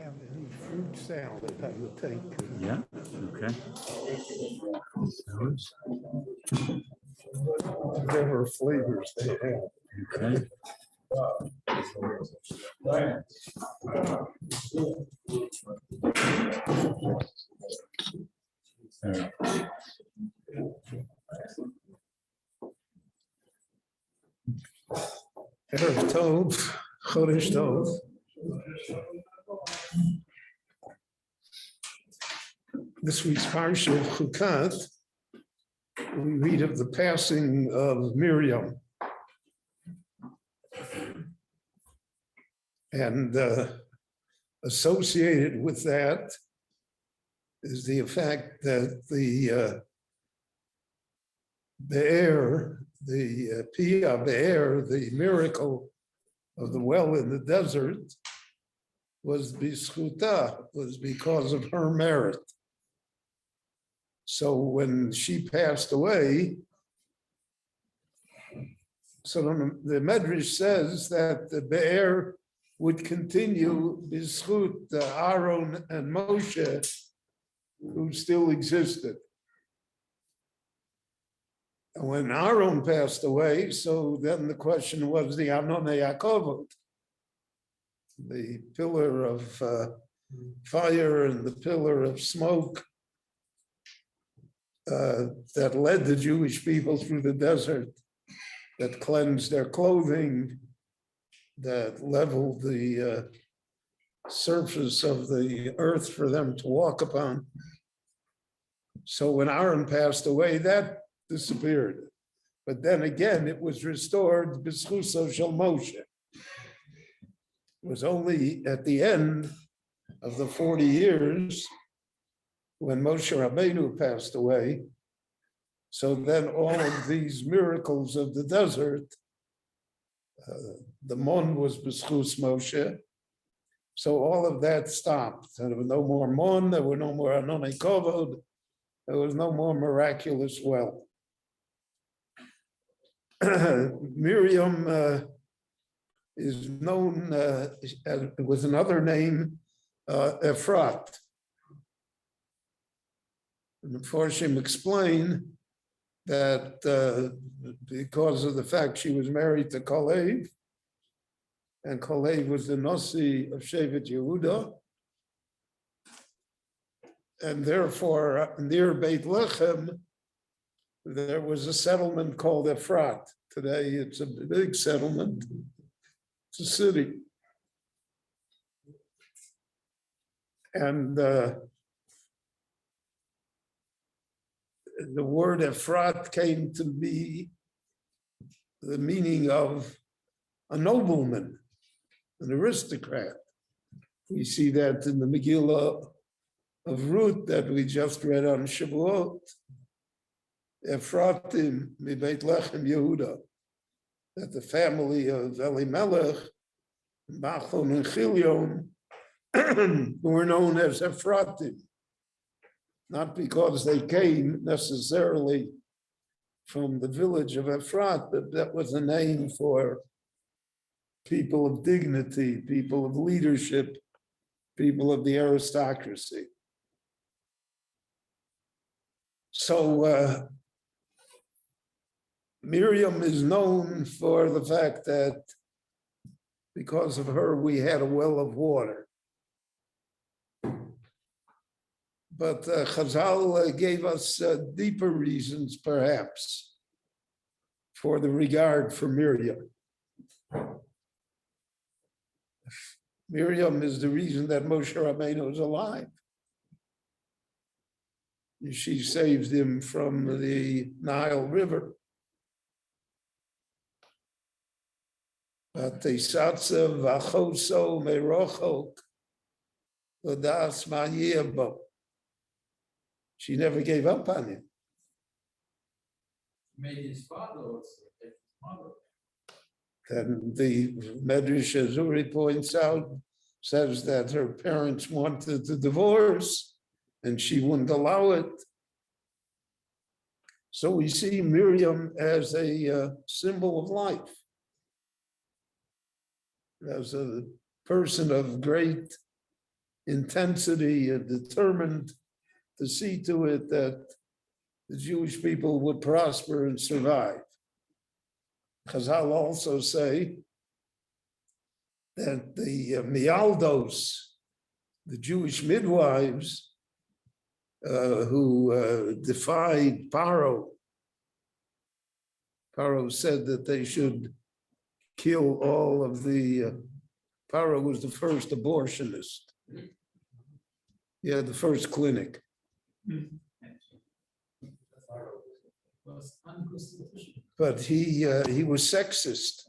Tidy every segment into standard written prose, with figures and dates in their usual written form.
have any fruit salad, I would take. Yeah, okay. Whatever flavors they have. Okay. Erev Tov, Chodesh Tov. This week's Parsha of Chukat, we read of the passing of Miriam. And associated with that is the fact that the Be'er, the Pia Be'er, the miracle of the well in the desert, was b'schuta, was because of her merit. So when she passed away, so the Medrash says that the Be'er would continue b'schut Aaron and Moshe, who still existed. And when Aaron passed away, so then the question was the Anone Yaakov, the pillar of fire and the pillar of smoke that led the Jewish people through the desert, that cleansed their clothing, that leveled the surface of the earth for them to walk upon. So when Aaron passed away, that disappeared. But then again, it was restored b'schuso shel Moshe. It was only at the end of the 40 years when Moshe Rabbeinu passed away. So then all of these miracles of the desert, the Mon was b'schus Moshe. So all of that stopped. There was no more Mon, there were no more Anone Kovod, there was no more miraculous well. Miriam is known with another name, Ephrat. And the Forshim explain that because of the fact she was married to Kalev, and Kalev was the Nasi of Shevet Yehuda, and therefore near Beit Lechem, there was a settlement called Ephrat. Today it's a big settlement. It's a city. And the word Ephrat came to be the meaning of a nobleman, an aristocrat. We see that in the Megillah of Ruth that we just read on Shavuot. Ephratim mi Beit Lechem Yehuda, that the family of Elimelech, Machlon and Chilion, were known as Ephratim, not because they came necessarily from the village of Ephrat, but that was a name for people of dignity, people of leadership, people of the aristocracy. So Miriam is known for the fact that because of her, we had a well of water. But Chazal gave us deeper reasons, perhaps, for the regard for Miriam. Miriam is the reason that Moshe Rabbeinu is alive. She saved him from the Nile River. She never gave up on him. Made his father also, his mother. And the Medrash Azuri points out, says that her parents wanted to divorce and she wouldn't allow it. So we see Miriam as a symbol of life, as a person of great intensity and determined to see to it that the Jewish people would prosper and survive. Chazal also say that the Mialdos, the Jewish midwives who defied Paro, Paro said that they should kill all of the, Paro was the first abortionist. Yeah, the first clinic. Was unconstitutional. But he was sexist.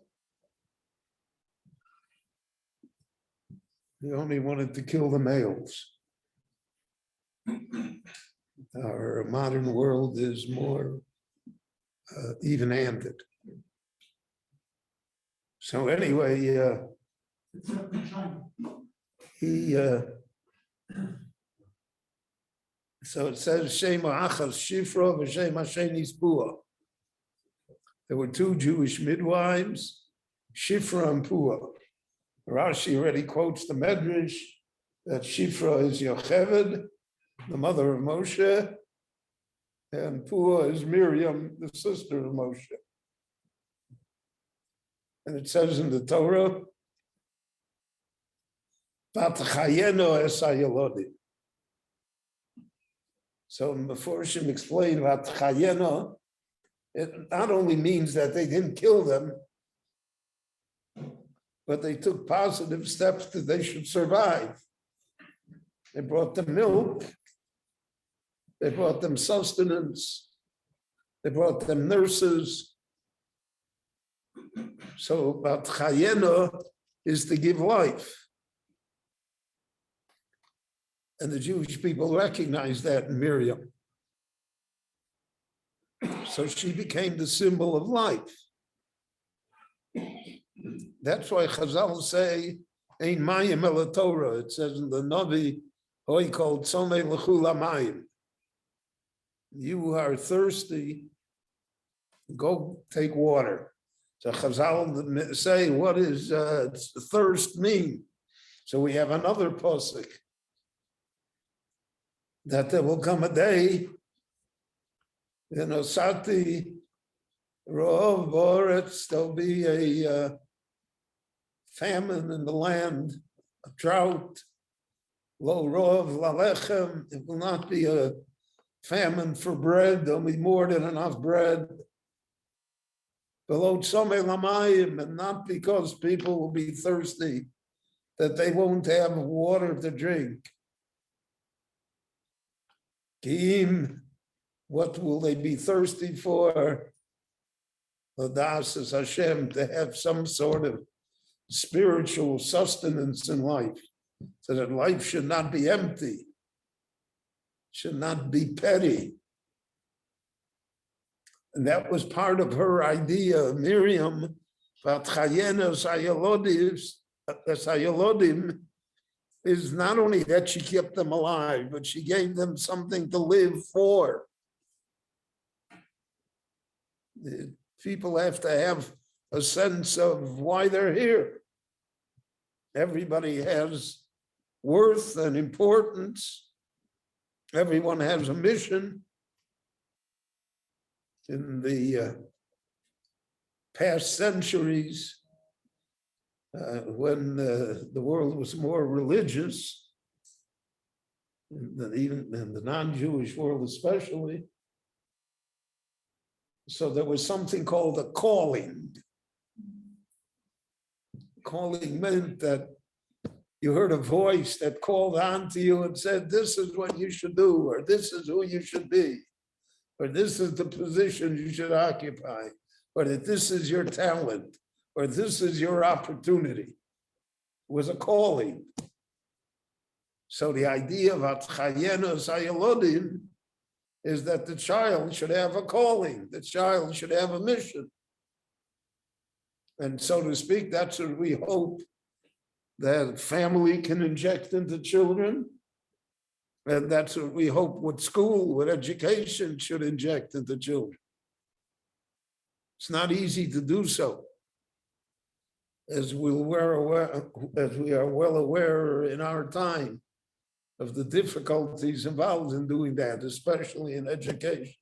He only wanted to kill the males. Our modern world is more even-handed. So anyway, he. So it says Shema Achas Shifra v'Shema Sheni Pua. There were two Jewish midwives, Shifra and Pua. Rashi already quotes the Medrash that Shifra is Yocheved, the mother of Moshe, and Pua is Miriam, the sister of Moshe. And it says in the Torah, Vatchayeno es hayolodim. So Meforshim explained Vatchayeno, it not only means that they didn't kill them, but they took positive steps that they should survive. They brought them milk, they brought them sustenance, they brought them nurses. So Vatchayeno is to give life. And the Jewish people recognized that in Miriam. So she became the symbol of life. That's why Chazal say, Ein mayim el Torah. It says in the Navi, Hoi called Tzomei l'chul hamayim. You are thirsty, go take water. So Chazal say, what does thirst mean? So we have another pasuk that there will come a day, Sati Rov Boretz, there'll be a famine in the land, a drought, Lo Rov Lalechem, it will not be a famine for bread, there'll be more than enough bread. Below Tzomei Lamayim, and not because people will be thirsty, that they won't have water to drink. Kiim, what will they be thirsty for? Ladas is Hashem, to have some sort of spiritual sustenance in life, so that life should not be empty, should not be petty. And that was part of her idea, Miriam, Vatchayena Sayalodim, is not only that she kept them alive, but she gave them something to live for. The people have to have a sense of why they're here. Everybody has worth and importance. Everyone has a mission. In the past centuries, when the world was more religious, even in the non-Jewish world especially, so there was something called a calling. Calling meant that you heard a voice that called on to you and said, this is what you should do, or this is who you should be, or this is the position you should occupy, or that this is your talent, or this is your opportunity. It was a calling. So the idea of Atchayena Sayalodim is that the child should have a calling, the child should have a mission. And so to speak, that's what we hope that family can inject into children. And that's what we hope what school, what education should inject into children. It's not easy to do so. As we are well aware in our time, of the difficulties involved in doing that, especially in education.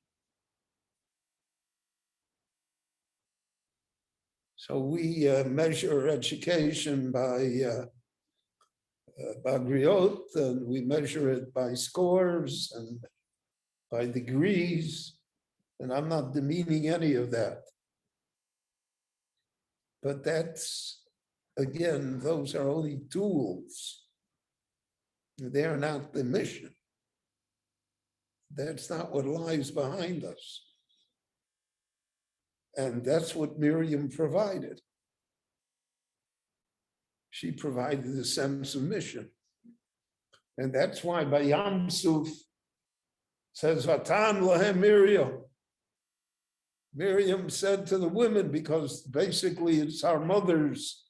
So we measure education by Bagriot, and we measure it by scores and by degrees, and I'm not demeaning any of that. But that's, again, those are only tools. They're not the mission. That's not what lies behind us. And that's what Miriam provided. She provided a sense of mission. And that's why by Yam Suf says, Vatan lahem Miriam. Miriam said to the women, because basically it's our mothers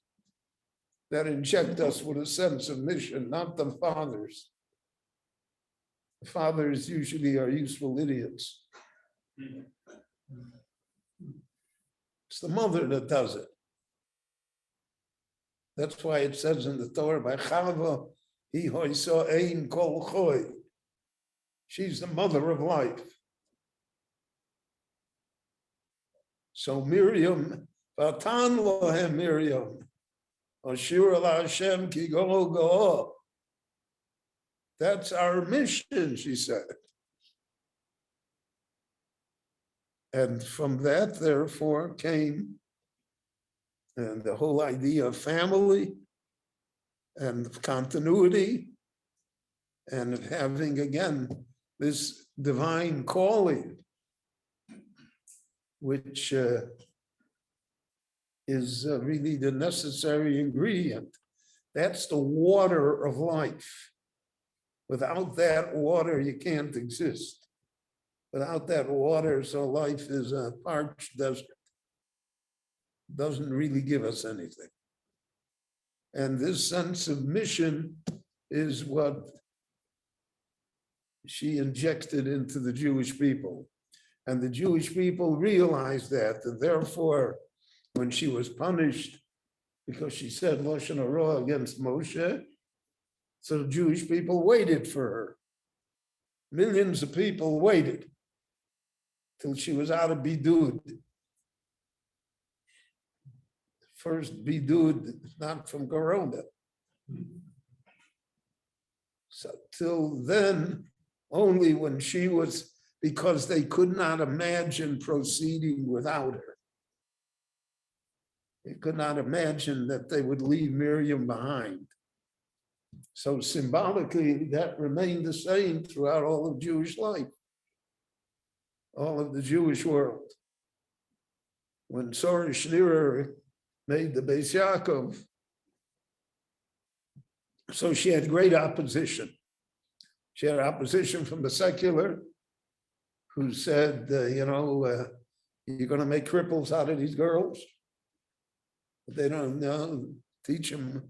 that inject us with a sense of mission, not the fathers. The fathers usually are useful idiots. It's the mother that does it. That's why it says in the Torah, by Chava, he hoysa ein kol choy. She's the mother of life. So Miriam, Vatan lohem Miriam, Ashur ala Hashem ki go go. That's our mission, she said. And from that, therefore, came and the whole idea of family and of continuity and of having, again, this divine calling, which is really the necessary ingredient. That's the water of life. Without that water, you can't exist. Without that water, so life is a parched desert. Doesn't really give us anything. And this sense of mission is what she injected into the Jewish people. And the Jewish people realized that, and therefore, when she was punished because she said Lashon Hara against Moshe, so the Jewish people waited for her. Millions of people waited till she was out of bidud. First bidud, not from Corona. So till then, only when she was, because they could not imagine proceeding without her. They could not imagine that they would leave Miriam behind. So symbolically, that remained the same throughout all of Jewish life, all of the Jewish world. When Sarah Schneerer made the Beis Yaakov, so she had great opposition. She had opposition from the secular, who said, you're going to make cripples out of these girls. But they don't know, teach them.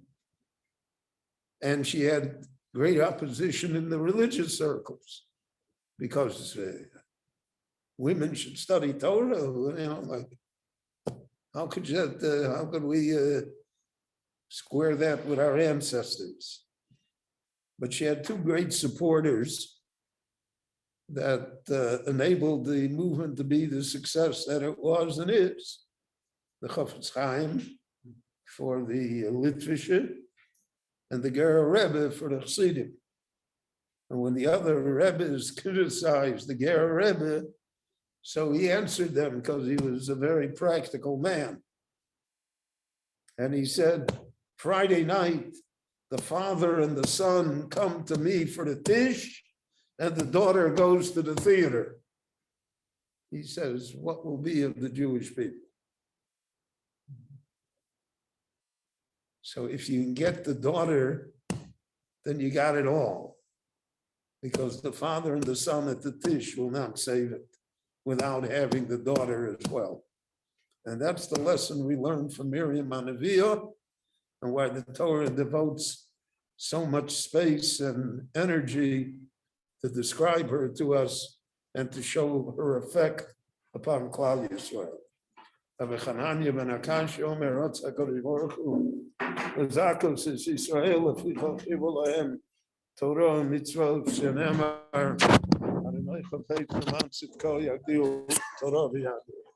And she had great opposition in the religious circles because women should study Torah. How could we square that with our ancestors? But she had two great supporters that enabled the movement to be the success that it was and is. The Chafetz Chaim for the Litvische, and the Ger Rebbe for the Chassidim. And when the other Rebbes criticized the Ger Rebbe, so he answered them because he was a very practical man. And he said, Friday night, the father and the son come to me for the tish, and the daughter goes to the theater. He says, what will be of the Jewish people? So if you can get the daughter, then you got it all. Because the father and the son at the tish will not save it without having the daughter as well. And that's the lesson we learned from Miriam Anavia, and why the Torah devotes so much space and energy to describe her to us and to show her effect upon Klal Yisrael. Chananya ben Akash Omer Ratz HaKadosh Baruch Hu L'Zakos Es Yisrael L'Fi Chachivu Lahem Torah and mitzvot shenemar Adonai chafetz b'man tzidko yagdilu Torah v'yagdilu.